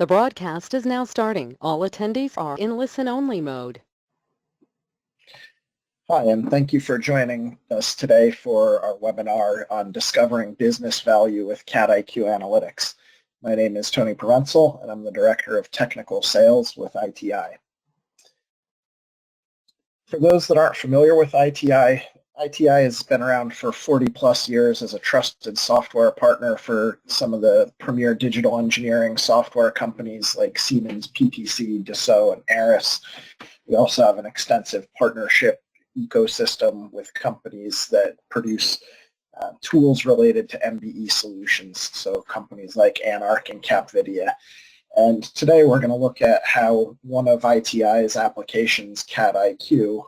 The broadcast is now starting. All attendees are in listen-only mode. Hi, and thank you for joining us today for our webinar on discovering business value with CADIQ Analytics. My name is Tony Provenzel, and I'm the Director of Technical Sales with ITI. For those that aren't familiar with ITI, ITI has been around for 40 plus years as a trusted software partner for some of the premier digital engineering software companies like Siemens, PTC, Dassault, and Aris. We also have an extensive partnership ecosystem with companies that produce tools related to MBE solutions, so companies like Anarch and Capvidia. And today we're going to look at how one of ITI's applications, CADIQ,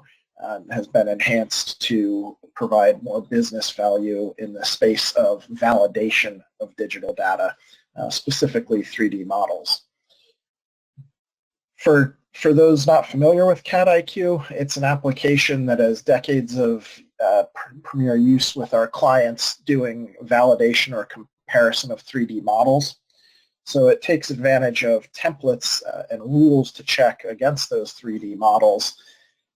has been enhanced to provide more business value in the space of validation of digital data, specifically 3D models. For those not familiar with CADIQ, it's an application that has decades of premier use with our clients doing validation or comparison of 3D models. So it takes advantage of templates and rules to check against those 3D models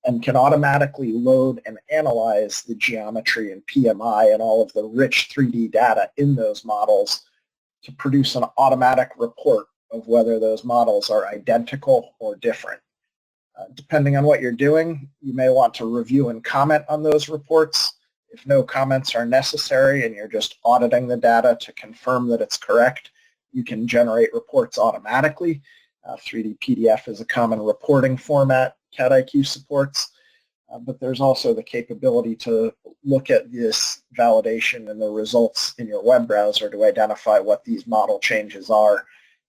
and can automatically load and analyze the geometry and PMI and all of the rich 3D data in those models to produce an automatic report of whether those models are identical or different. Depending on what you're doing, you may want to review and comment on those reports. If no comments are necessary and you're just auditing the data to confirm that it's correct, you can generate reports automatically. 3D PDF is a common reporting format CADIQ supports, but there's also the capability to look at this validation and the results in your web browser to identify what these model changes are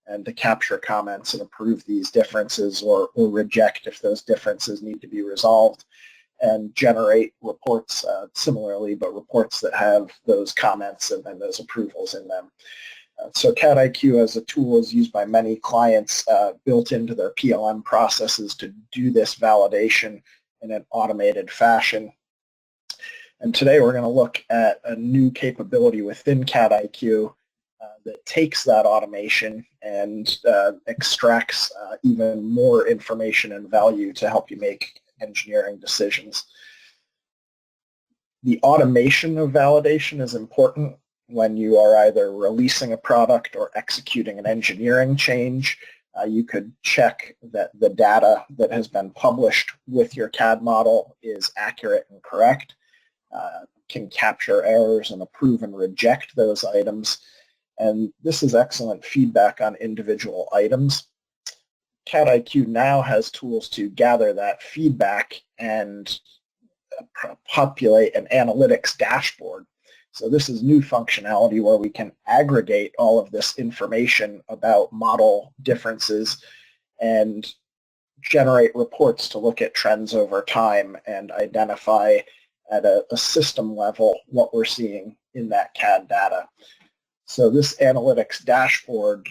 and to capture comments and approve these differences or reject if those differences need to be resolved, and generate reports similarly, but reports that have those comments and those approvals in them. So CADIQ as a tool is used by many clients built into their PLM processes to do this validation in an automated fashion. And today we're going to look at a new capability within CADIQ that takes that automation and extracts even more information and value to help you make engineering decisions. The automation of validation is important when you are either releasing a product or executing an engineering change. You could check that the data that has been published with your CAD model is accurate and correct, can capture errors and approve and reject those items. And this is excellent feedback on individual items. CADIQ now has tools to gather that feedback and populate an analytics dashboard. So this is new functionality where we can aggregate all of this information about model differences and generate reports to look at trends over time and identify at a system level what we're seeing in that CAD data. So this analytics dashboard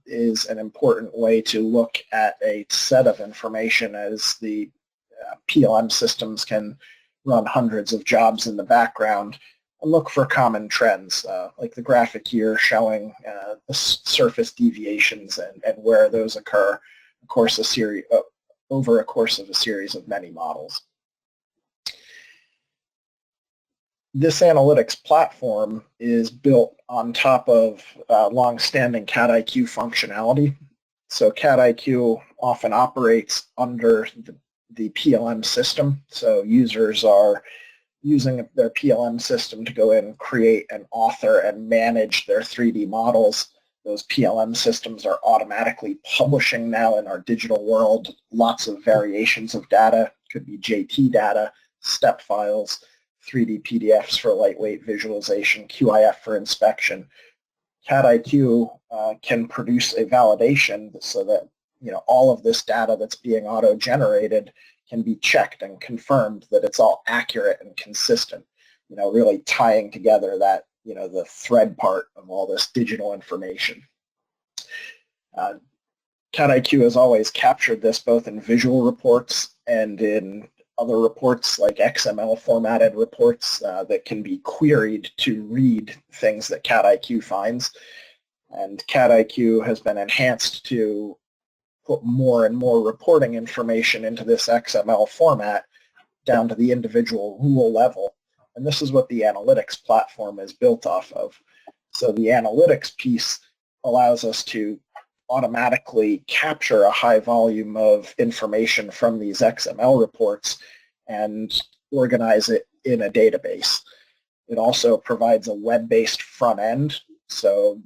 is an important way to look at a set of information, as the PLM systems can run hundreds of jobs in the background and look for common trends, like the graphic here showing the surface deviations and where those occur over a course of a series of many models. This analytics platform is built on top of long-standing CADIQ functionality. So CADIQ often operates under the PLM system. So users are using their PLM system to go in and create and author and manage their 3D models. Those PLM systems are automatically publishing now in our digital world lots of variations of data. Could be JT data, step files, 3D PDFs for lightweight visualization, QIF for inspection. CADIQ can produce a validation so that all of this data that's being auto-generated can be checked and confirmed that it's all accurate and consistent, really tying together that, the thread part of all this digital information. CADIQ has always captured this both in visual reports and in other reports like XML formatted reports that can be queried to read things that CADIQ finds. And CADIQ has been enhanced to put more and more reporting information into this XML format down to the individual rule level. And this is what the analytics platform is built off of. So the analytics piece allows us to automatically capture a high volume of information from these XML reports and organize it in a database. It also provides a web-based front end. So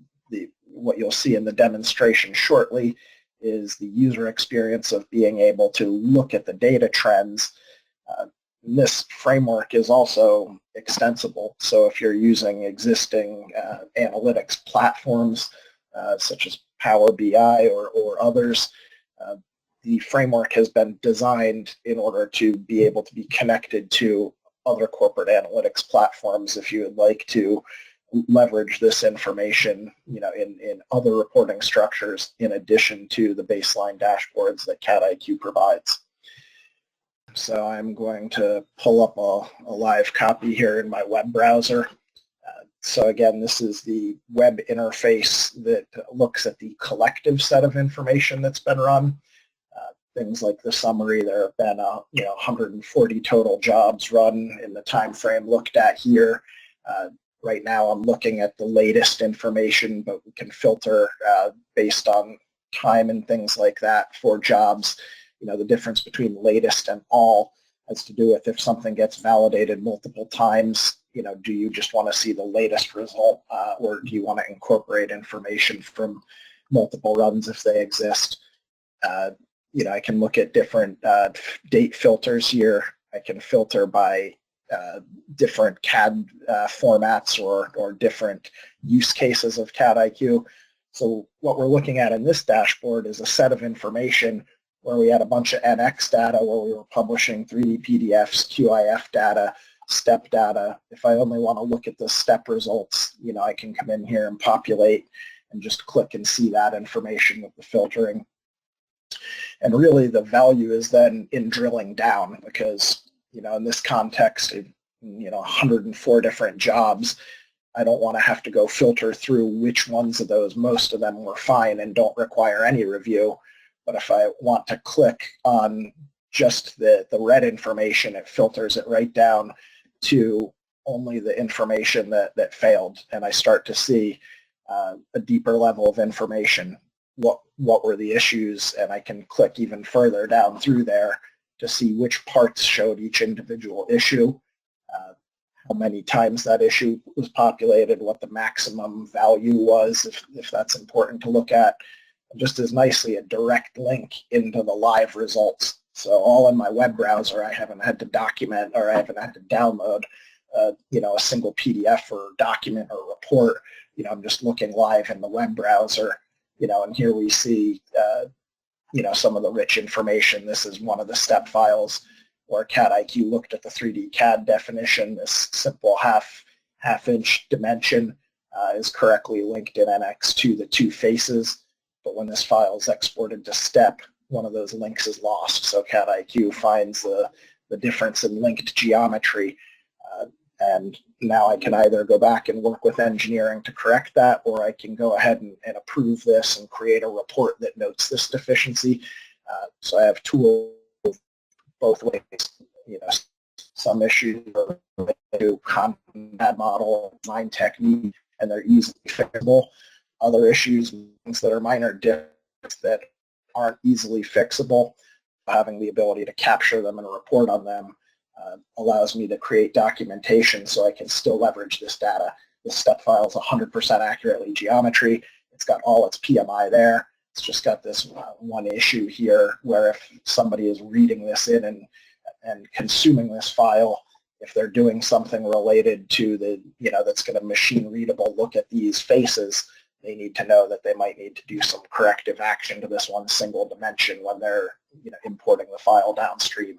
what you'll see in the demonstration shortly is the user experience of being able to look at the data trends. This framework is also extensible. So if you're using existing analytics platforms such as Power BI or others, the framework has been designed in order to be able to be connected to other corporate analytics platforms if you would like to leverage this information, in other reporting structures in addition to the baseline dashboards that CADIQ provides. So I'm going to pull up a live copy here in my web browser. So again, this is the web interface that looks at the collective set of information that's been run. Things like the summary, there have been 140 total jobs run in the time frame looked at here. Right now I'm looking at the latest information, but we can filter based on time and things like that for jobs. The difference between latest and all has to do with if something gets validated multiple times, do you just want to see the latest result or do you want to incorporate information from multiple runs if they exist? I can look at different date filters here. I can filter by different CAD formats or different use cases of CADIQ. So what we're looking at in this dashboard is a set of information where we had a bunch of NX data where we were publishing 3D PDFs, QIF data, step data. If I only want to look at the step results, I can come in here and populate and just click and see that information with the filtering. And really the value is then in drilling down because, in this context, 104 different jobs, I don't want to have to go filter through which ones of those, most of them were fine and don't require any review. But if I want to click on just the red information, it filters it right down to only the information that failed. And I start to see a deeper level of information. What were the issues? And I can click even further down through there to see which parts showed each individual issue, how many times that issue was populated, what the maximum value was, if that's important to look at. Just as nicely a direct link into the live results. So all in my web browser, I haven't had to document or I haven't had to download, a single PDF or document or report. I'm just looking live in the web browser, and here we see, some of the rich information. This is one of the step files where CADIQ looked at the 3D CAD definition. This simple half-inch dimension is correctly linked in NX to the two faces. But when this file is exported to step, one of those links is lost. So CADIQ finds the difference in linked geometry. And now I can either go back and work with engineering to correct that, or I can go ahead and approve this and create a report that notes this deficiency. So I have tools both ways. Some issues are related to content model, design technique, and they're easily fixable. Other issues, things that are minor differences that aren't easily fixable, having the ability to capture them and report on them allows me to create documentation so I can still leverage this data. This step file is 100% accurately geometry. It's got all its PMI there. It's just got this one issue here where if somebody is reading this in and consuming this file, if they're doing something related to the, that's going to machine readable look at these faces, they need to know that they might need to do some corrective action to this one single dimension when they're importing the file downstream.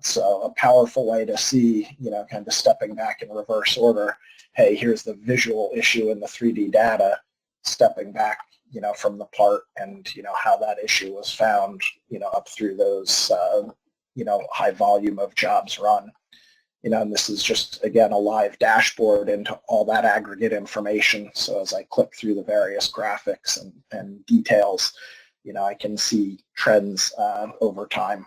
So a powerful way to see, kind of stepping back in reverse order, hey, here's the visual issue in the 3D data, stepping back, from the part and, how that issue was found, up through those, high volume of jobs run. and this is just, again, a live dashboard into all that aggregate information. So as I click through the various graphics and details, I can see trends over time.